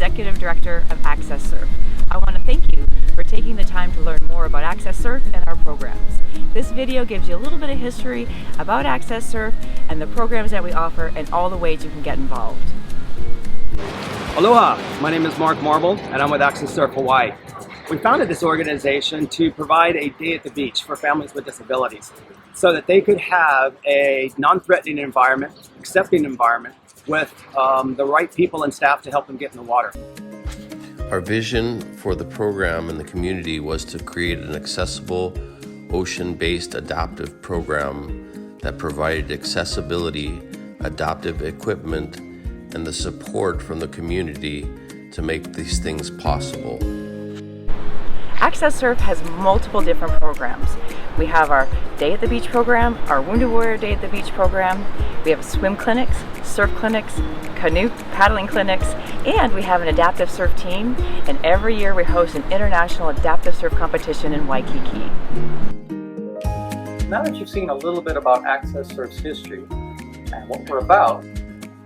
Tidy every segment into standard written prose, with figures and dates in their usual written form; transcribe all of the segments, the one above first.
Executive Director of AccesSurf. I want to thank you for taking the time to learn more about AccesSurf and our programs. This video gives you a little bit of history about AccesSurf and the programs that we offer and all the ways you can get involved. Aloha, my name is Mark Marble and I'm with AccesSurf Hawaii. We founded this organization to provide a day at the beach for families with disabilities so that they could have a non-threatening environment, accepting environment with the right people and staff to help them get in the water. Our vision for the program and the community was to create an accessible, ocean-based adoptive program that provided accessibility, adoptive equipment, and the support from the community to make these things possible. AccesSurf has multiple different programs. We have our Day at the Beach program, our Wounded Warrior Day at the Beach program, we have swim clinics, surf clinics, canoe paddling clinics, and we have an adaptive surf team, and every year we host an international adaptive surf competition in Waikiki. Now that you've seen a little bit about AccesSurf's history and what we're about,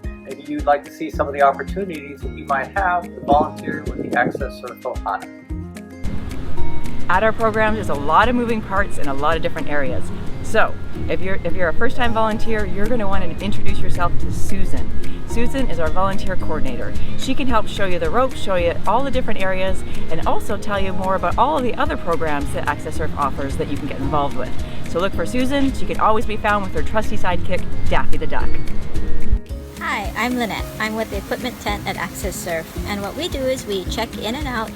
maybe you'd like to see some of the opportunities that you might have to volunteer with the AccesSurf Ohana. At our programs, there's a lot of moving parts in a lot of different areas. So, if you're a first-time volunteer, you're going to want to introduce yourself to Susan. Susan is our volunteer coordinator. She can help show you the ropes, show you all the different areas, and also tell you more about all of the other programs that AccesSurf offers that you can get involved with. So look for Susan. She can always be found with her trusty sidekick, Daffy the Duck. Hi, I'm Lynette. I'm with the equipment tent at AccesSurf, and what we do is we check in and out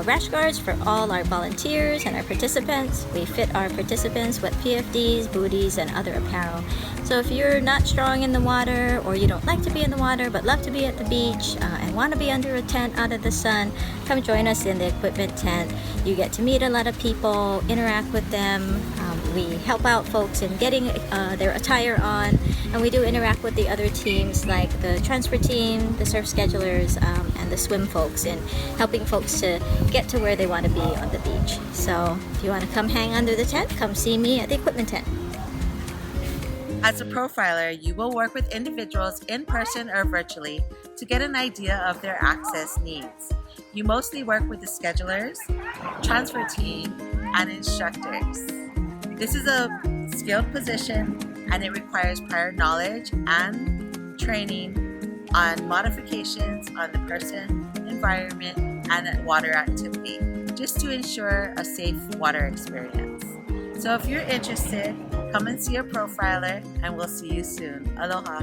rash guards for all our volunteers and our participants. We fit our participants with PFDs, booties, and other apparel. So if you're not strong in the water, or you don't like to be in the water but love to be at the beach and want to be under a tent out of the sun, come join us in the equipment tent. You get to meet a lot of people, interact with them. We help out folks in getting their attire on, and we do interact with the other teams like the transfer team, the surf schedulers, and the swim folks in helping folks to get to where they want to be on the beach. So if you want to come hang under the tent, come see me at the equipment tent. As a profiler, you will work with individuals in person or virtually to get an idea of their access needs. You mostly work with the schedulers, transfer team, and instructors. This is a skilled position and it requires prior knowledge and training on modifications on the person, environment, and water activity, just to ensure a safe water experience. So if you're interested, come and see a profiler and we'll see you soon. Aloha.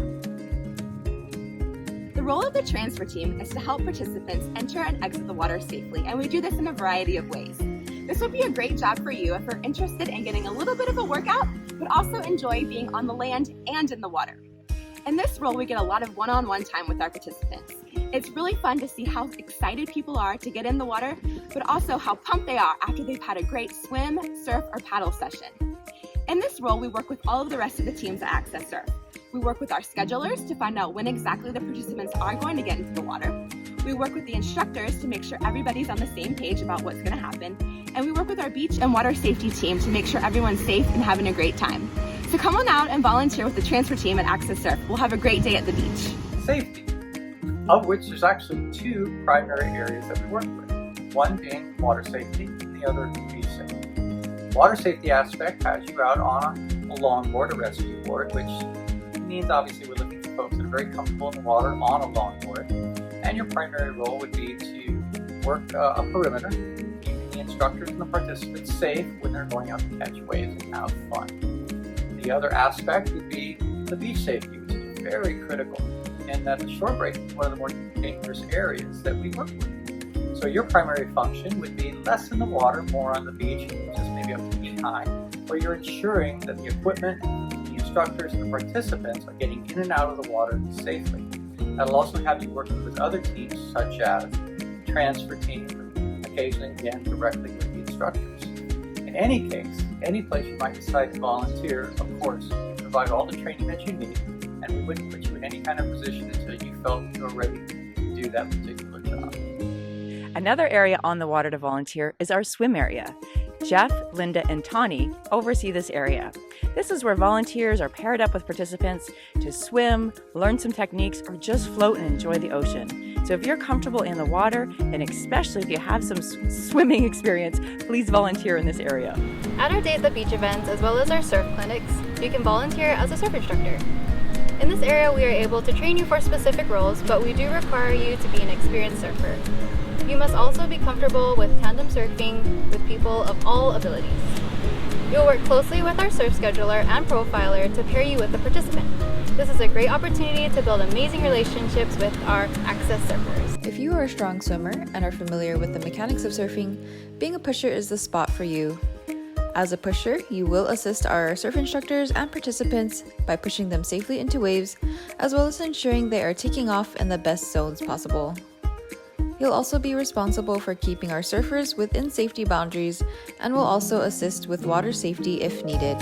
The role of the transfer team is to help participants enter and exit the water safely, and we do this in a variety of ways. This would be a great job for you if you're interested in getting a little bit of a workout, but also enjoy being on the land and in the water. In this role, we get a lot of one-on-one time with our participants. It's really fun to see how excited people are to get in the water, but also how pumped they are after they've had a great swim, surf, or paddle session. In this role, we work with all of the rest of the teams at AccesSurf. We work with our schedulers to find out when exactly the participants are going to get into the water. We work with the instructors to make sure everybody's on the same page about what's going to happen. And we work with our beach and water safety team to make sure everyone's safe and having a great time. So come on out and volunteer with the transfer team at AccesSurf. We'll have a great day at the beach. Safety, of which there's actually two primary areas that we work with. One being water safety, and the other beach safety. Water safety aspect has you out on a longboard, a rescue board, which means obviously we're looking for folks that are very comfortable in the water on a longboard. And your primary role would be to work a perimeter, keeping the instructors and the participants safe when they're going out to catch waves and have fun. The other aspect would be the beach safety, which is very critical, and that the shore break is one of the more dangerous areas that we work with. So your primary function would be less in the water, more on the beach, just maybe up to knee high, where you're ensuring that the equipment, the instructors, and the participants are getting in and out of the water safely. That'll also have you working with other teams, such as transfer team, occasionally again directly with the instructors. In any case, any place you might decide to volunteer, of course, we provide all the training that you need, and we wouldn't put you in any kind of position until you felt you were ready to do that particular job. Another area on the water to volunteer is our swim area. Jeff, Linda, and Tawny oversee this area. This is where volunteers are paired up with participants to swim, learn some techniques, or just float and enjoy the ocean. So if you're comfortable in the water, and especially if you have some swimming experience, please volunteer in this area. At our Day at the Beach events, as well as our surf clinics, you can volunteer as a surf instructor. In this area, we are able to train you for specific roles, but we do require you to be an experienced surfer. You must also be comfortable with tandem surfing with people of all abilities. You'll work closely with our surf scheduler and profiler to pair you with the participant. This is a great opportunity to build amazing relationships with our Access surfers. If you are a strong swimmer and are familiar with the mechanics of surfing, being a pusher is the spot for you. As a pusher, you will assist our surf instructors and participants by pushing them safely into waves, as well as ensuring they are taking off in the best zones possible. You'll also be responsible for keeping our surfers within safety boundaries and will also assist with water safety if needed.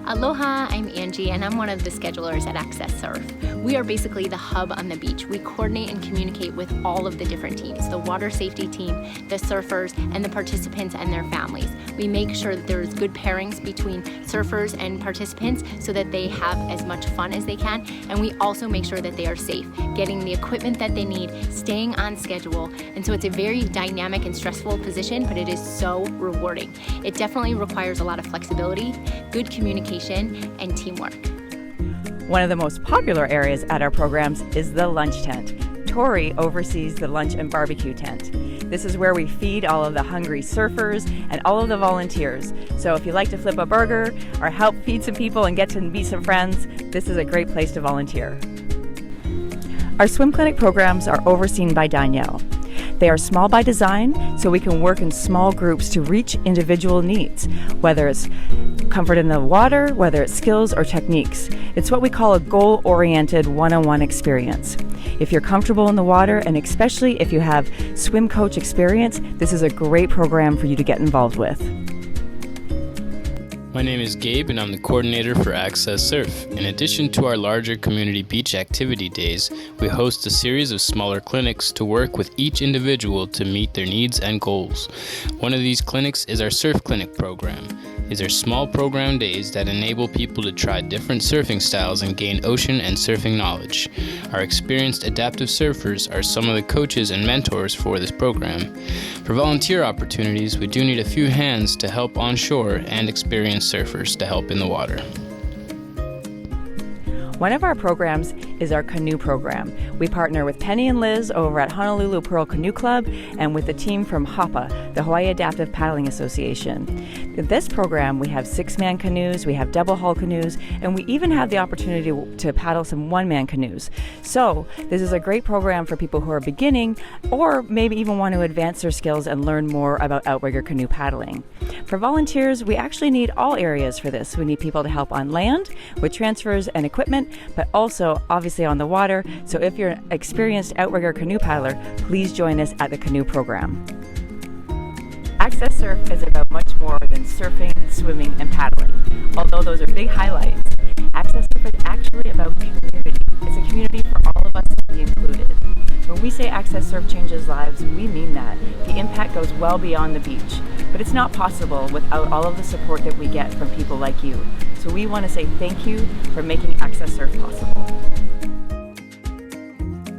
Aloha, I'm Angie and I'm one of the schedulers at AccesSurf. We are basically the hub on the beach. We coordinate and communicate with all of the different teams, the water safety team, the surfers, and the participants and their families. We make sure that there's good pairings between surfers and participants so that they have as much fun as they can, and we also make sure that they are safe, getting the equipment that they need, staying on schedule, and so it's a very dynamic and stressful position, but it is so rewarding. It definitely requires a lot of flexibility, good communication, and teamwork. One of the most popular areas at our programs is the lunch tent. Tori oversees the lunch and barbecue tent. This is where we feed all of the hungry surfers and all of the volunteers. So if you like to flip a burger or help feed some people and get to meet some friends, this is a great place to volunteer. Our swim clinic programs are overseen by Danielle. They are small by design, so we can work in small groups to reach individual needs, whether it's comfort in the water, whether it's skills or techniques. It's what we call a goal-oriented one-on-one experience. If you're comfortable in the water, and especially if you have swim coach experience, this is a great program for you to get involved with. My name is Gabe and I'm the coordinator for AccesSurf. In addition to our larger community beach activity days, we host a series of smaller clinics to work with each individual to meet their needs and goals. One of these clinics is our surf clinic program. These are small program days that enable people to try different surfing styles and gain ocean and surfing knowledge. Our experienced adaptive surfers are some of the coaches and mentors for this program. For volunteer opportunities, we do need a few hands to help on shore and experienced surfers to help in the water. One of our programs is our Canoe program. We partner with Penny and Liz over at Honolulu Pearl Canoe Club and with the team from HAPA, the Hawai'i Adaptive Paddling Association. In this program, we have 6-man canoes, we have double hull canoes, and we even have the opportunity to paddle some 1-man canoes. So this is a great program for people who are beginning or maybe even want to advance their skills and learn more about outrigger canoe paddling. For volunteers, we actually need all areas for this. We need people to help on land with transfers and equipment, but also obviously on the water. So if you're an experienced outrigger canoe paddler, please join us at the Canoe program. AccesSurf is about much more than surfing, swimming, and paddling. Although those are big highlights, AccesSurf is actually about community. It's a community for all of us to be included. When we say AccesSurf changes lives, we mean that. The impact goes well beyond the beach. But it's not possible without all of the support that we get from people like you. So we want to say thank you for making AccesSurf possible.